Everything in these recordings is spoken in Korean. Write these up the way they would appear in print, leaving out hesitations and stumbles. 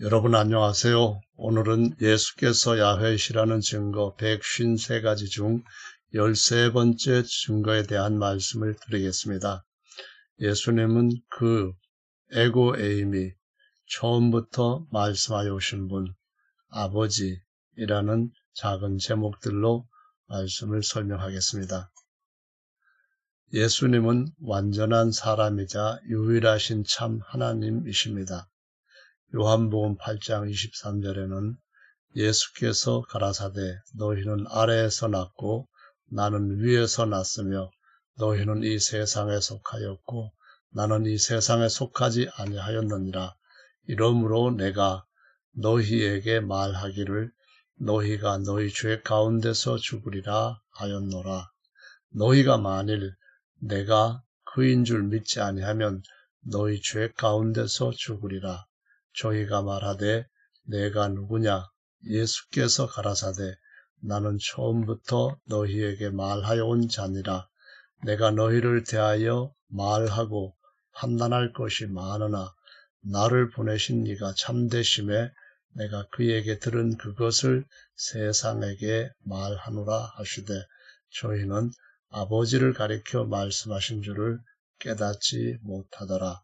여러분 안녕하세요. 오늘은 예수께서 야훼시라는 증거 153가지 중 13번째 증거에 대한 말씀을 드리겠습니다. 예수님은 그 에고에임이 처음부터 말씀하여 오신 분, 아버지이라는 작은 제목들로 말씀을 설명하겠습니다. 예수님은 완전한 사람이자 유일하신 참 하나님이십니다. 요한복음 8장 23절에는 예수께서 가라사대 너희는 아래에서 났고 나는 위에서 났으며 너희는 이 세상에 속하였고 나는 이 세상에 속하지 아니하였느니라. 이러므로 내가 너희에게 말하기를 너희가 너희 죄 가운데서 죽으리라 하였노라. 너희가 만일 내가 그인 줄 믿지 아니하면 너희 죄 가운데서 죽으리라. 저희가 말하되 내가 누구냐? 예수께서 가라사대 나는 처음부터 너희에게 말하여 온 자니라. 내가 너희를 대하여 말하고 판단할 것이 많으나 나를 보내신 이가 참되심에 내가 그에게 들은 그것을 세상에게 말하노라 하시되 저희는 아버지를 가리켜 말씀하신 줄을 깨닫지 못하더라.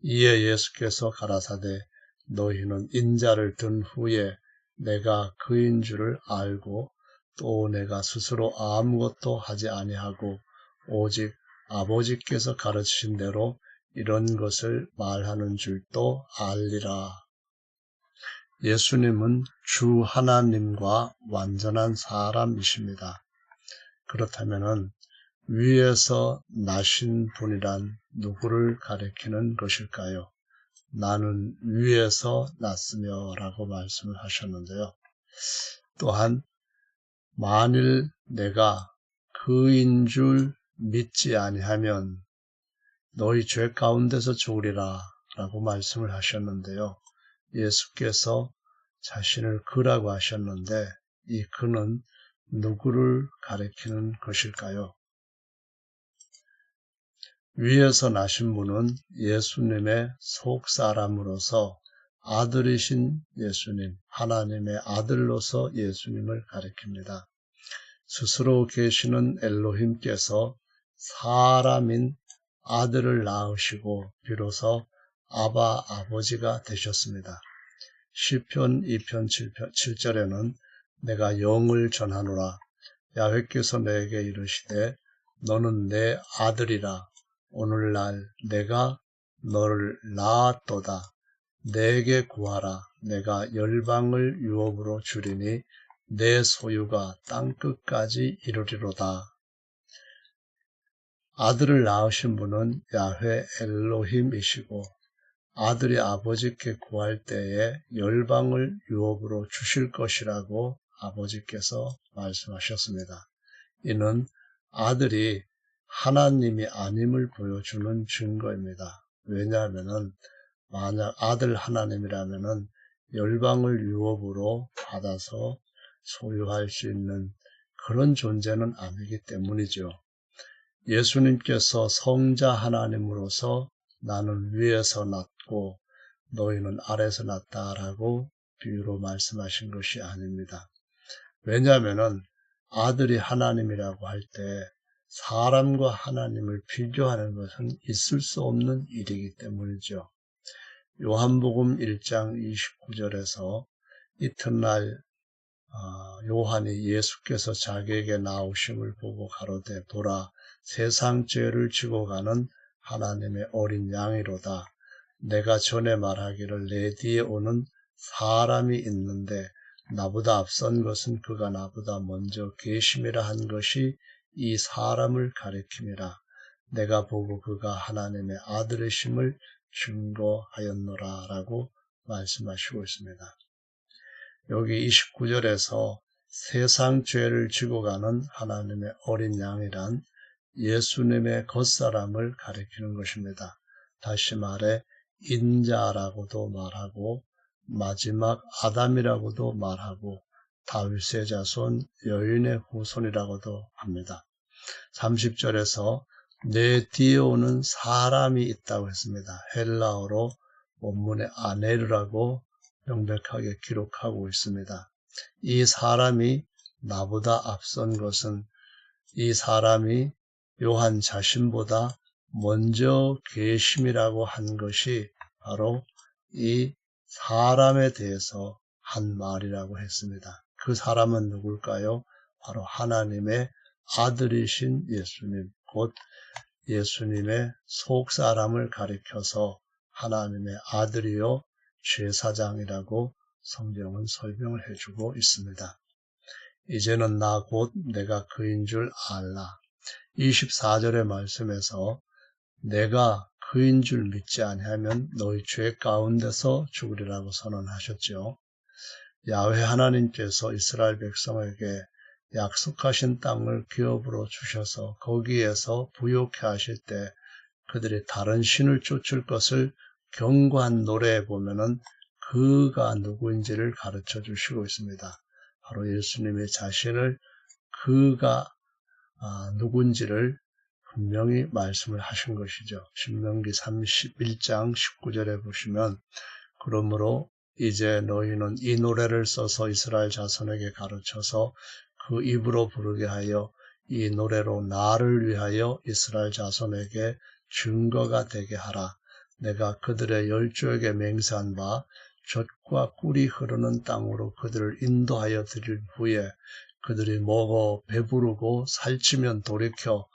이에 예수께서 가라사대 너희는 인자를 든 후에 내가 그인 줄을 알고 또 내가 스스로 아무것도 하지 아니하고 오직 아버지께서 가르치신 대로 이런 것을 말하는 줄도 알리라. 예수님은 주 하나님과 완전한 사람이십니다. 그렇다면 위에서 나신 분이란 누구를 가리키는 것일까요? 나는 위에서 났으며 라고 말씀을 하셨는데요. 또한 만일 내가 그인 줄 믿지 아니하면 너희 죄 가운데서 죽으리라 라고 말씀을 하셨는데요. 예수께서 자신을 그라고 하셨는데 이 그는 누구를 가리키는 것일까요? 위에서 나신 분은 예수님의 속사람으로서 아들이신 예수님, 하나님의 아들로서 예수님을 가리킵니다. 스스로 계시는 엘로힘께서 사람인 아들을 낳으시고 비로소 아바 아버지가 되셨습니다. 시편 2편 7절에는 내가 영을 전하노라. 야훼께서 내게 이르시되 너는 내 아들이라. 오늘날 내가 너를 낳았도다. 내게 구하라. 내가 열방을 유업으로 주리니 내 소유가 땅끝까지 이르리로다. 아들을 낳으신 분은 야훼 엘로힘이시고 아들이 아버지께 구할 때에 열방을 유업으로 주실 것이라고 아버지께서 말씀하셨습니다. 이는 아들이 하나님이 아님을 보여주는 증거입니다. 왜냐하면 만약 아들 하나님이라면 열방을 유업으로 받아서 소유할 수 있는 그런 존재는 아니기 때문이죠. 예수님께서 성자 하나님으로서 나는 위에서 났고 너희는 아래에서 났다라고 비유로 말씀하신 것이 아닙니다. 왜냐하면 아들이 하나님이라고 할 때 사람과 하나님을 비교하는 것은 있을 수 없는 일이기 때문이죠. 요한복음 1장 29절에서 이튿날 요한이 예수께서 자기에게 나오심을 보고 가로되 보라 세상 죄를 지고 가는 하나님의 어린 양이로다. 내가 전에 말하기를 내 뒤에 오는 사람이 있는데 나보다 앞선 것은 그가 나보다 먼저 계심이라 한 것이 이 사람을 가리킴이라. 내가 보고 그가 하나님의 아들이심을 증거하였노라 라고 말씀하시고 있습니다. 여기 29절에서 세상 죄를 지고 가는 하나님의 어린 양이란 예수님의 겉사람을 가리키는 것입니다. 다시 말해 인자라고도 말하고 마지막 아담이라고도 말하고 다윗의 자손 여인의 후손이라고도 합니다. 30절에서 내 뒤에 오는 사람이 있다고 했습니다. 헬라어로 원문에 아네르라고 명백하게 기록하고 있습니다. 이 사람이 나보다 앞선 것은 이 사람이 요한 자신보다 먼저 계심이라고 한 것이 바로 이 사람에 대해서 한 말이라고 했습니다. 그 사람은 누굴까요? 바로 하나님의 아들이신 예수님, 곧 예수님의 속사람을 가리켜서 하나님의 아들이요 제사장이라고 성경은 설명을 해주고 있습니다. 이제는 나 곧 내가 그인 줄 알라. 24절의 말씀에서 내가 그인 줄 믿지 아니하면 너희 죄 가운데서 죽으리라고 선언하셨죠. 야훼 하나님께서 이스라엘 백성에게 약속하신 땅을 기업으로 주셔서 거기에서 부욕해 하실 때 그들이 다른 신을 쫓을 것을 경고한 노래에 보면은 그가 누구인지를 가르쳐 주시고 있습니다. 바로 예수님의 자신을 그가 누군지를 분명히 말씀을 하신 것이죠. 신명기 31장 19절에 보시면 그러므로 이제 너희는 이 노래를 써서 이스라엘 자손에게 가르쳐서 그 입으로 부르게 하여 이 노래로 나를 위하여 이스라엘 자손에게 증거가 되게 하라. 내가 그들의 열조에게 맹세한 바 젖과 꿀이 흐르는 땅으로 그들을 인도하여 드릴 후에 그들이 먹어 배부르고 살찌면 돌이켜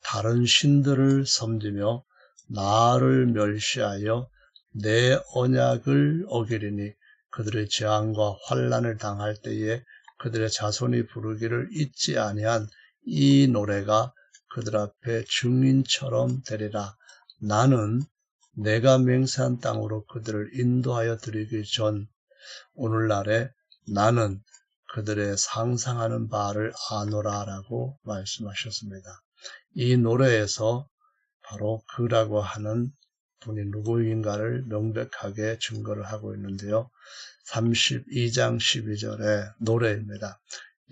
다른 신들을 섬기며 나를 멸시하여 내 언약을 어기리니 그들의 재앙과 환난을 당할 때에 그들의 자손이 부르기를 잊지 아니한 이 노래가 그들 앞에 증인처럼 되리라. 나는 내가 맹세한 땅으로 그들을 인도하여 드리기 전 오늘날에 나는 그들의 상상하는 바를 아노라라고 말씀하셨습니다. 이 노래에서 바로 그라고 하는 분이 누구인가를 명백하게 증거를 하고 있는데요. 32장 12절의 노래입니다.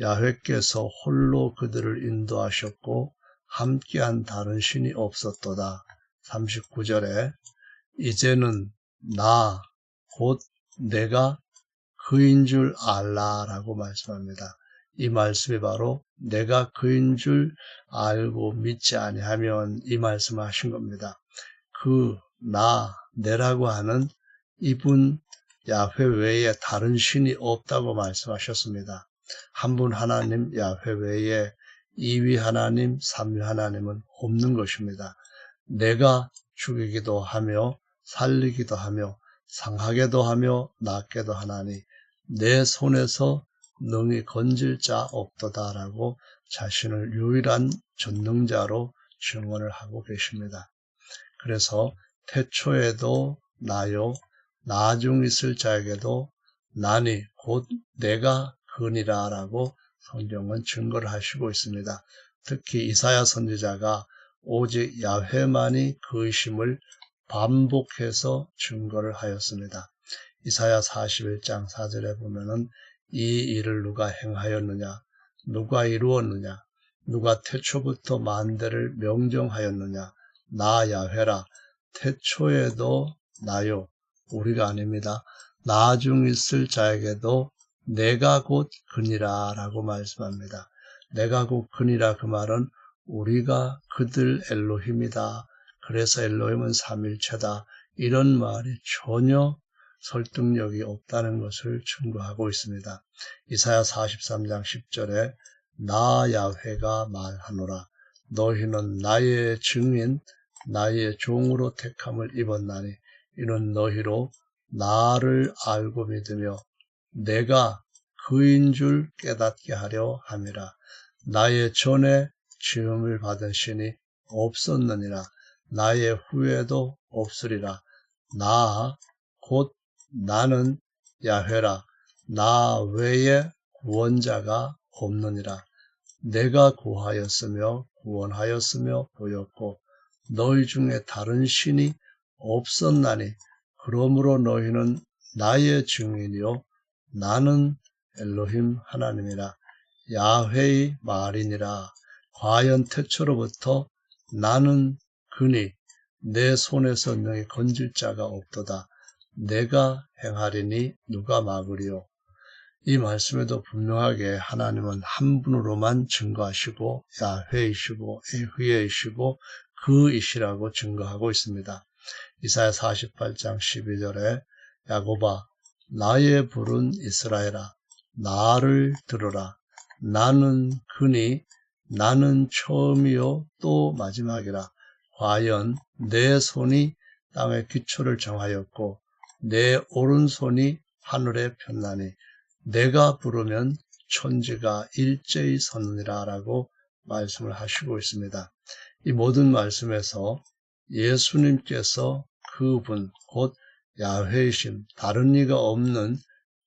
야훼께서 홀로 그들을 인도하셨고 함께한 다른 신이 없었도다. 39절에 이제는 나 곧 내가 그인 줄 알라라고 말씀합니다. 이 말씀이 바로 내가 그인 줄 알고 믿지 아니하면 이 말씀을 하신 겁니다. 그, 나, 내라고 하는 이분 야훼 외에 다른 신이 없다고 말씀하셨습니다. 한 분 하나님 야훼 외에 2위 하나님, 3위 하나님은 없는 것입니다. 내가 죽이기도 하며 살리기도 하며 상하게도 하며 낫게도 하나니 내 손에서 능히 건질 자 없도다라고 자신을 유일한 전능자로 증언을 하고 계십니다. 그래서 태초에도 나요 나중 있을 자에게도 나니 곧 내가 그니라라고 성경은 증거를 하시고 있습니다. 특히 이사야 선지자가 오직 야훼만이 그이심을 반복해서 증거를 하였습니다. 이사야 41장 4절에 보면은 이 일을 누가 행하였느냐, 누가 이루었느냐, 누가 태초부터 만대를 명정하였느냐, 나 야훼라, 태초에도 나요, 우리가 아닙니다. 나중 있을 자에게도 내가 곧 그니라 라고 말씀합니다. 내가 곧 그니라 그 말은 우리가 그들 엘로힘이다. 그래서 엘로힘은 삼일체다. 이런 말이 전혀 설득력이 없다는 것을 증거하고 있습니다. 이사야 43장 10절에 나 야훼가 말하노라. 너희는 나의 증인, 나의 종으로 택함을 입었나니 이는 너희로 나를 알고 믿으며 내가 그인 줄 깨닫게 하려 함이라. 나의 전에 지음을 받은 신이 없었느니라. 나의 후에도 없으리라. 나 곧 나는 야훼라. 나 외에 구원자가 없느니라. 내가 구하였으며 구원하였으며 보였고 너희 중에 다른 신이 없었나니 그러므로 너희는 나의 증인이요 나는 엘로힘 하나님이라. 야훼의 말이니라. 과연 태초로부터 나는 그니 내 손에서 능히 건질 자가 없도다. 내가 행하리니 누가 막으리요. 이 말씀에도 분명하게 하나님은 한 분으로만 증거하시고 야훼이시고 에흐예이시고 그이시라고 증거하고 있습니다. 이사야 48장 12절에 야곱아 나의 부른 이스라엘아 나를 들으라. 나는 그니 나는 처음이요 또 마지막이라. 과연 내 손이 땅의 기초를 정하였고 내 오른손이 하늘에 폈나니 내가 부르면 천지가 일제히 서느니라 라고 말씀을 하시고 있습니다. 이 모든 말씀에서 예수님께서 그분 곧 야훼이심 다른 이가 없는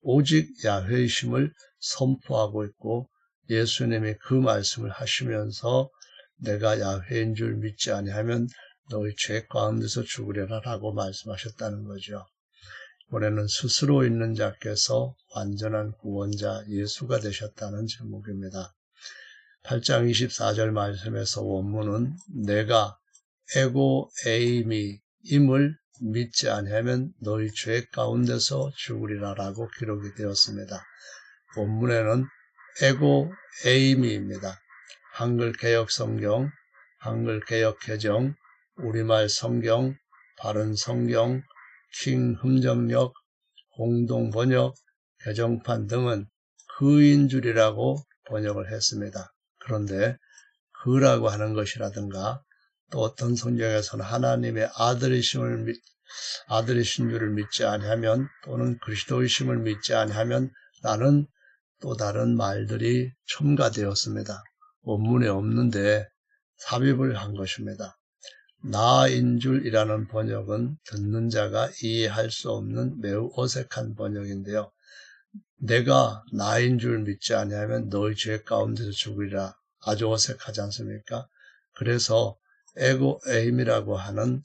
오직 야훼이심을 선포하고 있고 예수님이 그 말씀을 하시면서 내가 야훼인 줄 믿지 아니하면 너희 죄 가운데서 죽으리라 라고 말씀하셨다는 거죠. 이번에는 스스로 있는 자께서 완전한 구원자 예수가 되셨다는 제목입니다. 8장 24절 말씀에서 원문은 내가 에고 에이미 임을 믿지 아니하면 너희 죄 가운데서 죽으리라 라고 기록이 되었습니다. 원문에는 에고 에이미입니다. 한글 개역 성경, 한글 개역 개정, 우리말 성경, 바른 성경, 킹 흠정역, 공동 번역, 개정판 등은 그인 줄이라고 번역을 했습니다. 그런데 그라고 하는 것이라든가 또 어떤 성경에서는 하나님의 아들이신 줄을 믿지 아니하면 또는 그리스도이심을 믿지 아니하면 라는 또 다른 말들이 첨가되었습니다. 원문에 없는데 삽입을 한 것입니다. 나인 줄이라는 번역은 듣는 자가 이해할 수 없는 매우 어색한 번역인데요. 내가 나인 줄 믿지 아니하면 너희 죄 가운데서 죽으리라. 아주 어색하지 않습니까? 그래서 에고 에임이라고 하는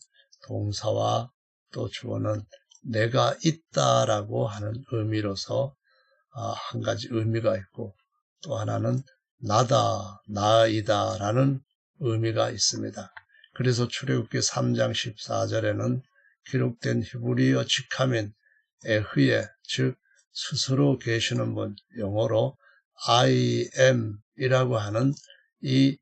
동사와 또 주어는 내가 있다라고 하는 의미로서 한 가지 의미가 있고 또 하나는 나다, 나이다 라는 의미가 있습니다. 그래서 출애굽기 3장 14절에는 기록된 히브리어 직함인 에흐예, 즉 스스로 계시는 분, 영어로 I am 이라고 하는 이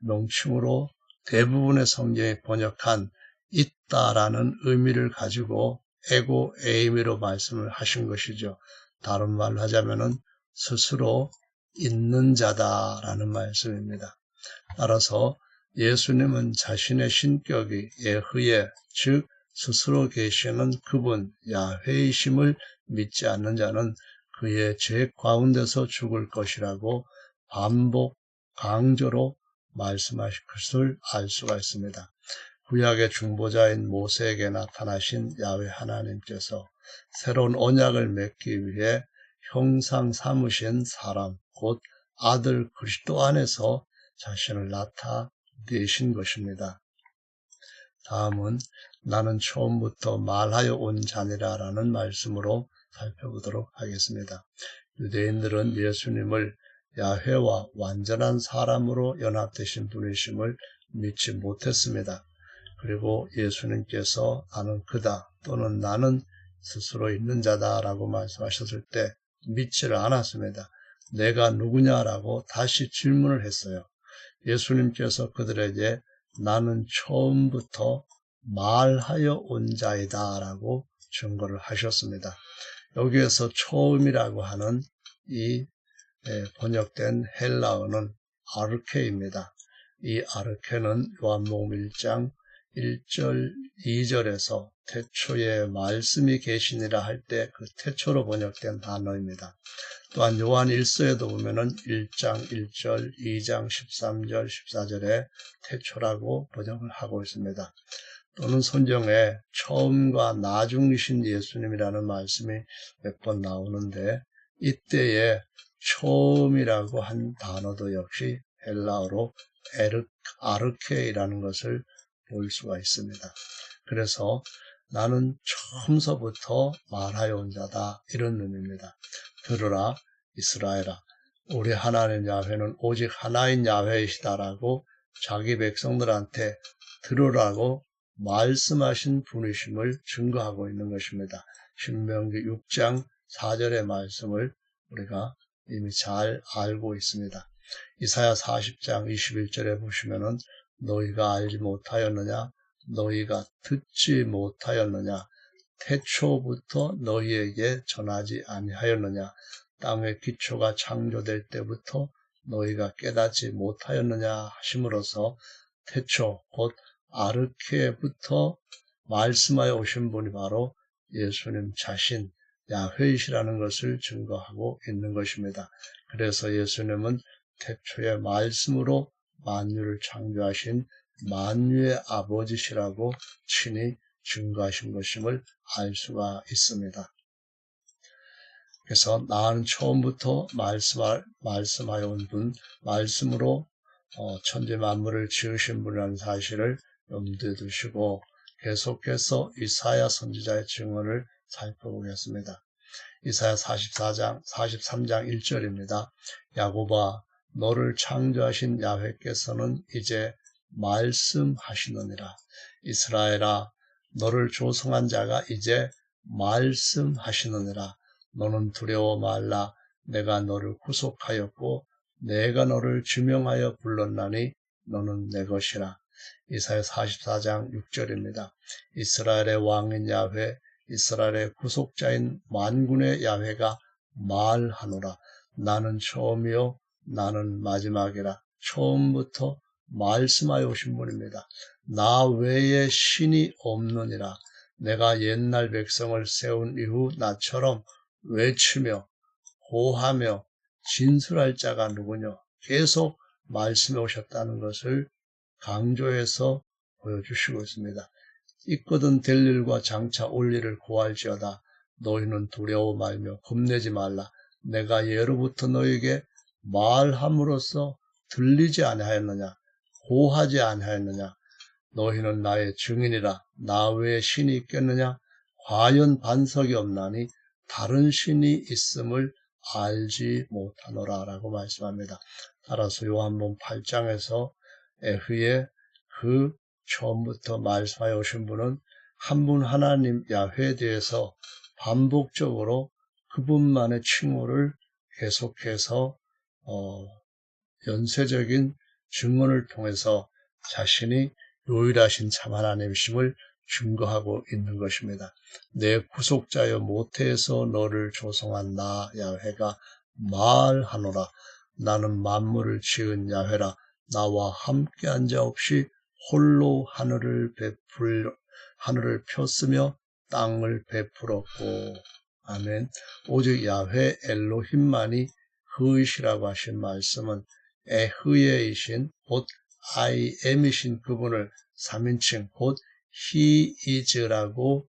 명칭으로 대부분의 성경이 번역한 있다라는 의미를 가지고 에고 에이미로 말씀을 하신 것이죠. 다른 말로 하자면은 스스로 있는 자다라는 말씀입니다. 따라서 예수님은 자신의 신격이 예흐예, 즉 스스로 계시는 그분 야훼이심을 믿지 않는 자는 그의 죄 가운데서 죽을 것이라고 반복 강조로 말씀하신 것을 알 수가 있습니다. 구약의 중보자인 모세에게 나타나신 야훼 하나님께서 새로운 언약을 맺기 위해 형상 삼으신 사람, 곧 아들 그리스도 안에서 자신을 나타내신 것입니다. 다음은 나는 처음부터 말하여 온 자니라 라는 말씀으로 살펴보도록 하겠습니다. 유대인들은 예수님을 야훼와 완전한 사람으로 연합되신 분이심을 믿지 못했습니다. 그리고 예수님께서 나는 그다 또는 나는 스스로 있는 자다 라고 말씀하셨을 때 믿지를 않았습니다. 내가 누구냐라고 다시 질문을 했어요. 예수님께서 그들에게 나는 처음부터 말하여 온 자이다 라고 증거를 하셨습니다. 여기에서 처음이라고 하는 이 번역된 헬라어는 아르케입니다. 이 아르케는 요한복음 1장 1절, 2절에서 태초에 말씀이 계시니라 할 때 그 태초로 번역된 단어입니다. 또한 요한 1서에도 보면은 1장 1절, 2장 13절, 14절에 태초라고 번역을 하고 있습니다. 또는 성경에 처음과 나중이신 예수님이라는 말씀이 몇 번 나오는데 이때에 처음이라고 한 단어도 역시 헬라어로 아르케이라는 것을 볼 수가 있습니다. 그래서 나는 처음서부터 말하여 온 자다 이런 의미입니다. 들으라 이스라엘아 우리 하나님 야훼는 오직 하나인 야훼이시다라고 자기 백성들한테 들으라고 말씀하신 분이심을 증거하고 있는 것입니다. 신명기 6장 4절의 말씀을 우리가 이미 잘 알고 있습니다. 이사야 40장 21절에 보시면은 너희가 알지 못하였느냐, 너희가 듣지 못하였느냐, 태초부터 너희에게 전하지 아니하였느냐, 땅의 기초가 창조될 때부터 너희가 깨닫지 못하였느냐 하심으로써 태초 곧 아르케부터 말씀하여 오신 분이 바로 예수님 자신 야훼이시라는 것을 증거하고 있는 것입니다. 그래서 예수님은 태초의 말씀으로 만유를 창조하신 만유의 아버지시라고 친히 증거하신 것임을 알 수가 있습니다. 그래서 나는 처음부터 말씀하여 온 분, 말씀으로 천지 만물을 지으신 분이라는 사실을 염두에 두시고 계속해서 이사야 선지자의 증언을 살펴보겠습니다. 이사야 43장 1절입니다. 야곱아, 너를 창조하신 야훼께서는 이제 말씀하시느니라. 이스라엘아, 너를 조성한 자가 이제 말씀하시느니라. 너는 두려워 말라. 내가 너를 구속하였고 내가 너를 주명하여 불렀나니 너는 내 것이라. 이사야 44장 6절입니다. 이스라엘의 왕인 야훼, 이스라엘의 구속자인 만군의 야훼가 말하노라. 나는 처음이요 나는 마지막이라. 처음부터 말씀하여 오신 분입니다. 나 외에 신이 없느니라. 내가 옛날 백성을 세운 이후 나처럼 외치며 고하며 진술할 자가 누구냐. 계속 말씀해 오셨다는 것을 강조해서 보여주시고 있습니다. 있거든 될 일과 장차 올 일을 고할지어다. 너희는 두려워 말며 겁내지 말라. 내가 예로부터 너희에게 말함으로써 들리지 아니하였느냐. 고하지 아니하였느냐. 너희는 나의 증인이라. 나 외에 신이 있겠느냐. 과연 반석이 없나니 다른 신이 있음을 알지 못하노라 라고 말씀합니다. 따라서 요한복음 8장에서 에흐의 그 처음부터 말씀하여 오신 분은 한 분 하나님 야훼에 대해서 반복적으로 그분만의 칭호를 계속해서 연쇄적인 증언을 통해서 자신이 유일하신 참 하나님이심을 증거하고 있는 것입니다. 내 구속자여 모태에서 너를 조성한 나 야훼가 말하노라. 나는 만물을 지은 야훼라. 나와 함께한 자 없이 홀로 하늘을 폈으며 땅을 베풀었고. 아멘. 오직 야훼 엘로힘만이 그이시라고 하신 말씀은 에흐예이신 곧 I am이신 그분을 3인칭 곧 He is라고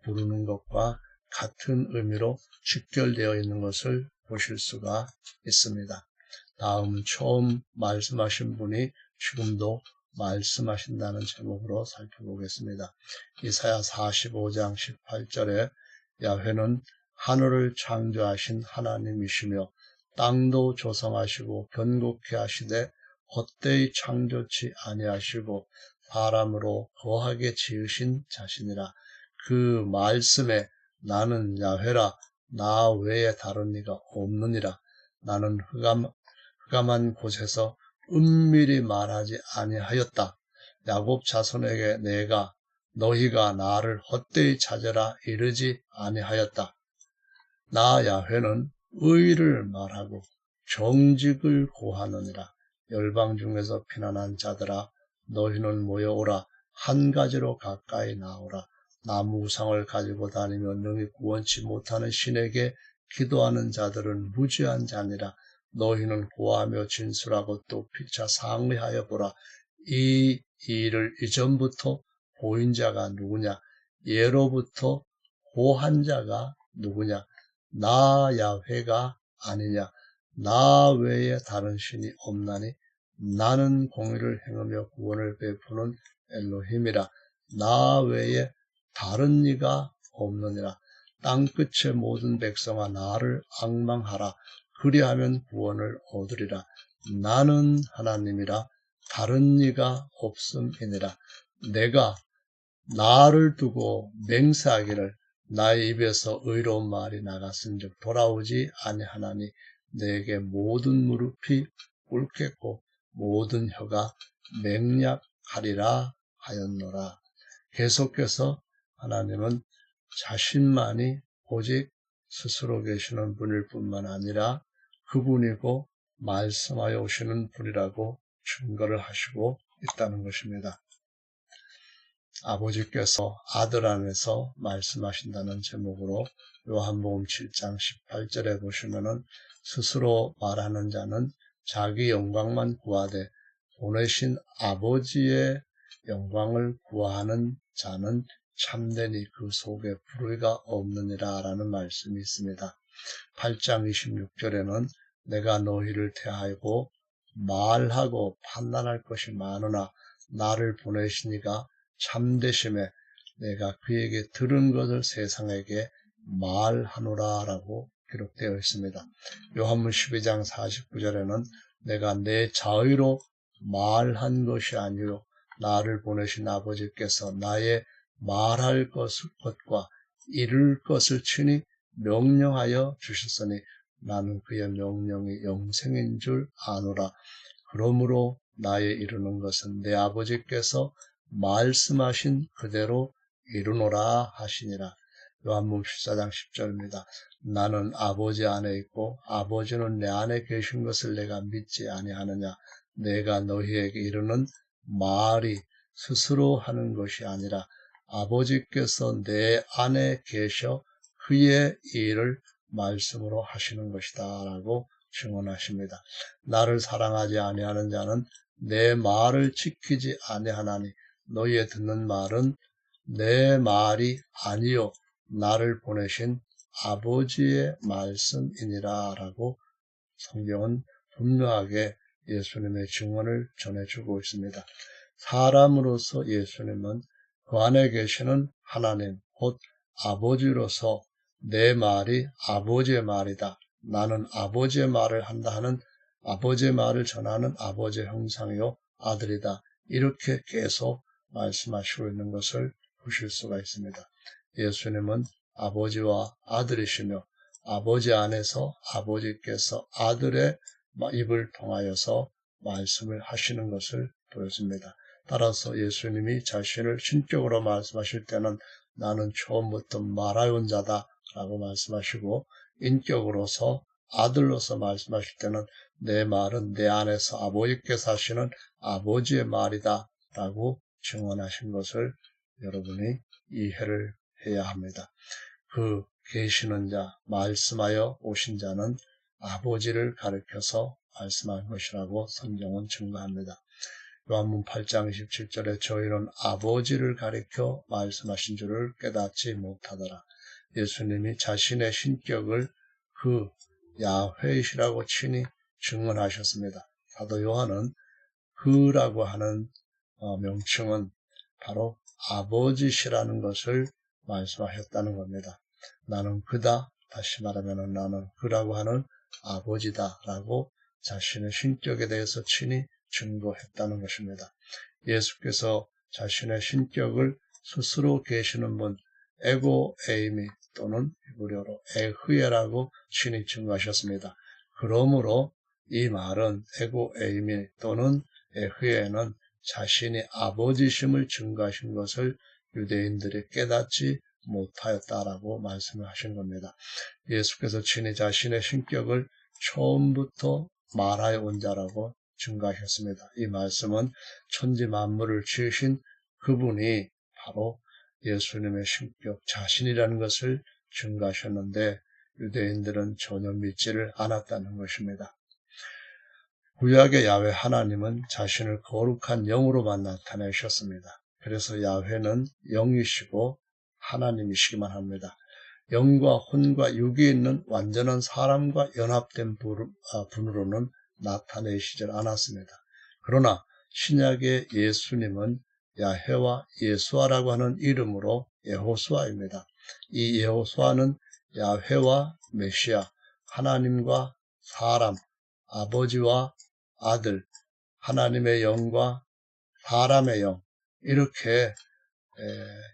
부르는 것과 같은 의미로 직결되어 있는 것을 보실 수가 있습니다. 다음 처음 말씀하신 분이 지금도 말씀하신다는 제목으로 살펴보겠습니다. 이사야 45장 18절에 야훼는 하늘을 창조하신 하나님이시며 땅도 조성하시고 견고케 하시되 헛되이 창조치 아니하시고 사람으로 거하게 지으신 자신이라. 그 말씀에 나는 야훼라. 나 외에 다른 이가 없느니라. 나는 흑암한 곳에서 은밀히 말하지 아니하였다. 야곱 자손에게 내가 너희가 나를 헛되이 찾으라 이르지 아니하였다. 나 야훼는 의를 말하고 정직을 고하느니라. 열방 중에서 피난한 자들아, 너희는 모여오라. 한 가지로 가까이 나오라. 나무 우상을 가지고 다니며 능히 구원치 못하는 신에게 기도하는 자들은 무지한 자니라. 너희는 고하며 진술하고 또 피차 상의하여 보라. 이 일을 이전부터 보인 자가 누구냐? 예로부터 고한 자가 누구냐? 나 야훼가 아니냐? 나 외에 다른 신이 없나니 나는 공의를 행하며 구원을 베푸는 엘로힘이라. 나 외에 다른 이가 없느니라. 땅끝의 모든 백성아 나를 앙망하라. 그리하면 구원을 얻으리라. 나는 하나님이라. 다른 이가 없음이니라. 내가 나를 두고 맹세하기를 나의 입에서 의로운 말이 나갔은즉 돌아오지 아니하나니 내게 모든 무릎이 꿇겠고 모든 혀가 맹약하리라 하였노라. 계속해서 하나님은 자신만이 오직 스스로 계시는 분일 뿐만 아니라 그분이고 말씀하여 오시는 분이라고 증거를 하시고 있다는 것입니다. 아버지께서 아들 안에서 말씀하신다는 제목으로 요한복음 7장 18절에 보시면은 스스로 말하는 자는 자기 영광만 구하되 보내신 아버지의 영광을 구하는 자는 참되니 그 속에 불의가 없느니라 라는 말씀이 있습니다. 8장 26절에는 내가 너희를 대하고 말하고 판단할 것이 많으나 나를 보내시니가 참되심에 내가 그에게 들은 것을 세상에게 말하노라 라고 기록되어 있습니다. 요한복음 12장 49절에는 내가 내 자의로 말한 것이 아니요 나를 보내신 아버지께서 나의 말할 것과 이룰 것을 친히 명령하여 주셨으니 나는 그의 명령이 영생인 줄 아노라. 그러므로 나의 이루는 것은 내 아버지께서 말씀하신 그대로 이루노라 하시니라. 요한복음 14장 10절입니다. 나는 아버지 안에 있고 아버지는 내 안에 계신 것을 내가 믿지 아니하느냐. 내가 너희에게 이르는 말이 스스로 하는 것이 아니라 아버지께서 내 안에 계셔 그의 일을 말씀으로 하시는 것이다 라고 증언하십니다. 나를 사랑하지 아니하는 자는 내 말을 지키지 아니하나니 너희의 듣는 말은 내 말이 아니요 나를 보내신 아버지의 말씀이니라 라고 성경은 분명하게 예수님의 증언을 전해주고 있습니다. 사람으로서 예수님은 그 안에 계시는 하나님 곧 아버지로서 내 말이 아버지의 말이다. 나는 아버지의 말을 한다 하는 아버지의 말을 전하는 아버지의 형상이요 아들이다. 이렇게 계속 말씀하시고 있는 것을 보실 수가 있습니다. 예수님은 아버지와 아들이시며 아버지 안에서 아버지께서 아들의 입을 통하여서 말씀을 하시는 것을 보여줍니다. 따라서 예수님이 자신을 신격으로 말씀하실 때는 나는 처음부터 말하여온 자다 라고 말씀하시고 인격으로서 아들로서 말씀하실 때는 내 말은 내 안에서 아버지께서 하시는 아버지의 말이다 라고 증언하신 것을 여러분이 이해를 해야 합니다. 그 계시는 자, 말씀하여 오신 자는 아버지를 가리켜서 말씀한 것이라고 성경은 증거합니다. 요한복음 8장 27절에 저희는 아버지를 가리켜 말씀하신 줄을 깨닫지 못하더라. 예수님이 자신의 신격을 그 야훼이시라고 친히 증언하셨습니다. 사도 요한은 그라고 하는 명칭은 바로 아버지시라는 것을 말씀하셨다는 겁니다. 나는 그다, 다시 말하면 나는 그라고 하는 아버지다 라고 자신의 신격에 대해서 친히 증거했다는 것입니다. 예수께서 자신의 신격을 스스로 계시는 분 에고 에이미 또는 히브리어로 에흐예라고 친히 증거하셨습니다. 그러므로 이 말은 에고 에이미 또는 에흐예는 자신이 아버지심을 증거하신 것을 유대인들이 깨닫지 못하였다라고 말씀을 하신 겁니다. 예수께서 친히 자신의 신격을 처음부터 말하여 온 자라고 증거하셨습니다. 이 말씀은 천지 만물을 지으신 그분이 바로 예수님의 신격 자신이라는 것을 증거하셨는데 유대인들은 전혀 믿지를 않았다는 것입니다. 구약의 야훼 하나님은 자신을 거룩한 영으로만 나타내셨습니다. 그래서 야훼는 영이시고 하나님이시기만 합니다. 영과 혼과 육이 있는 완전한 사람과 연합된 분으로는 나타내시질 않았습니다. 그러나 신약의 예수님은 야훼와 예수아라고 하는 이름으로 여호수아입니다. 이 여호수아는 야훼와 메시아, 하나님과 사람, 아버지와 아들, 하나님의 영과 사람의 영, 이렇게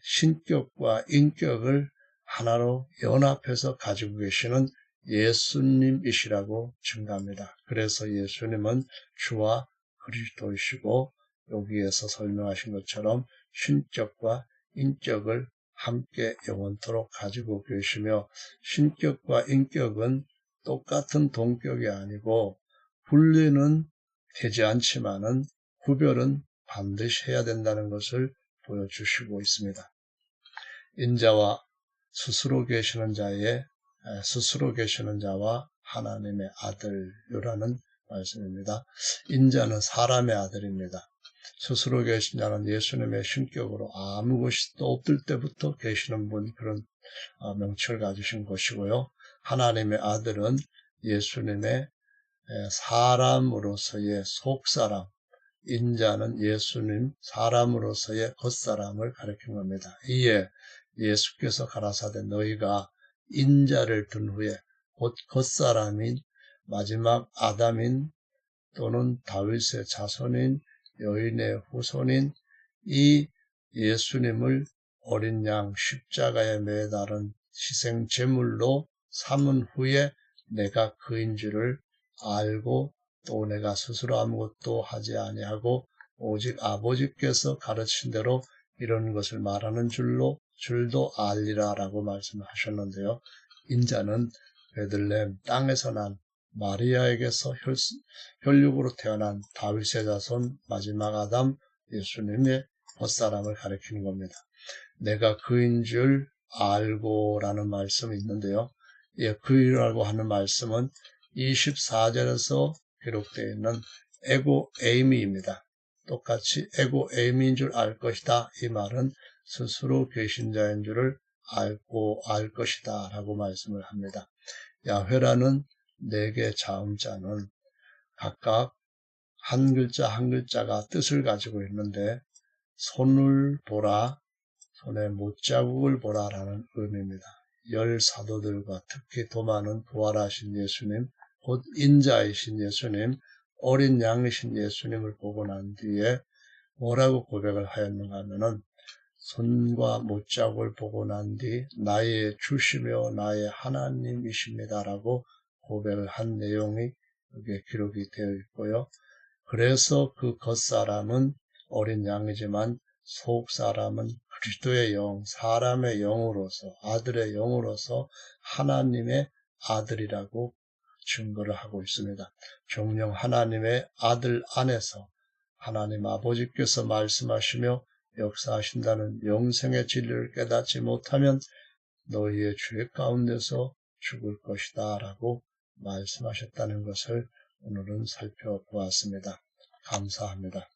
신격과 인격을 하나로 연합해서 가지고 계시는 예수님이시라고 증가합니다. 그래서 예수님은 주와 그리스도이시고 여기에서 설명하신 것처럼 신격과 인격을 함께 영원토록 가지고 계시며 신격과 인격은 똑같은 동격이 아니고 분리는 되지 않지만은 구별은 반드시 해야 된다는 것을 보여주시고 있습니다. 인자와 스스로 계시는 자와 하나님의 아들이라는 말씀입니다. 인자는 사람의 아들입니다. 스스로 계신 자는 예수님의 신격으로 아무 것이 또 없을 때부터 계시는 분, 그런 명칭을 가지신 것이고요. 하나님의 아들은 예수님의 사람으로서의 속사람, 인자는 예수님 사람으로서의 겉사람을 가리킨 겁니다. 이에 예수께서 가라사대 너희가 인자를 둔 후에 곧 겉사람인 마지막 아담인 또는 다윗의 자손인 여인의 후손인 이 예수님을 어린 양 십자가에 매달은 희생 제물로 삼은 후에 내가 그인 줄을 알고 또 내가 스스로 아무것도 하지 아니하고 오직 아버지께서 가르친 대로 이런 것을 말하는 줄도 알리라 라고 말씀하셨는데요. 인자는 베들레헴 땅에서 난 마리아에게서 혈육으로 태어난 다윗의 자손 마지막 아담 예수님의 겉사람을 가리키는 겁니다. 내가 그인 줄 알고 라는 말씀이 있는데요. 그이라고 하는 말씀은 24절에서 기록되어 있는 에고 에이미입니다. 똑같이 에고 에이미인 줄 알 것이다. 이 말은 스스로 계신 자인 줄을 알고 알 것이다 라고 말씀을 합니다. 야훼라는 4개 자음자는 각각 한 글자 한 글자가 뜻을 가지고 있는데 손을 보라, 손에 못자국을 보라 라는 의미입니다. 10사도들과 특히 더 많은 부활하신 예수님, 곧 인자이신 예수님, 어린 양이신 예수님을 보고 난 뒤에 뭐라고 고백을 하였는가 하면은 손과 못자국을 보고 난 뒤 나의 주시며 나의 하나님이십니다 라고 고백을 한 내용이 여기에 기록이 되어 있고요. 그래서 그 겉사람은 어린 양이지만 속사람은 그리스도의 영, 사람의 영으로서 아들의 영으로서 하나님의 아들이라고 증거를 하고 있습니다. 정녕 하나님의 아들 안에서 하나님 아버지께서 말씀하시며 역사하신다는 영생의 진리를 깨닫지 못하면 너희의 죄 가운데서 죽을 것이다 라고 말씀하셨다는 것을 오늘은 살펴보았습니다. 감사합니다.